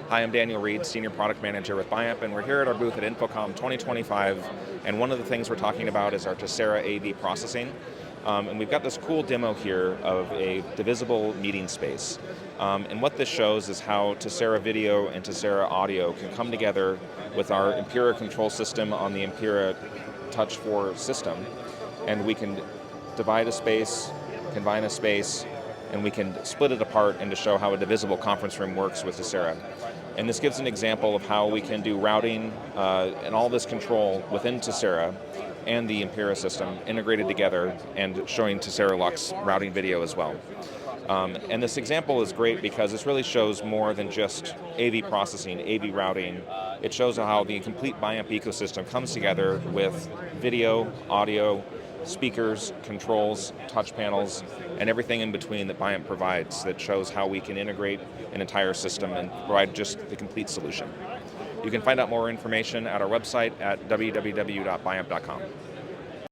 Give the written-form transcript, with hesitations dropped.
Hi, I'm Daniel Reed, Senior Product Manager with Biamp, and we're here at our booth at InfoComm 2025, and one of the things we're talking about is our Tesira AV processing. And we've got this cool demo here of a divisible meeting space. And what this shows is how Tesira Video and Tesira Audio can come together with our Impera control system on the Impera Touch 4 system, and we can divide a space, combine a space, and we can split it apart and to show how a divisible conference room works with Tesira. And this gives an example of how we can do routing and all this control within Tesira and the Impera system integrated together and showing Tesira Lux routing video as well. And this example is great because this really shows more than just AV processing, AV routing. It shows how the complete Biamp ecosystem comes together with video, audio, speakers, controls, touch panels, and everything in between that Biamp provides that shows how we can integrate an entire system and provide just the complete solution. You can find out more information at our website at www.biamp.com.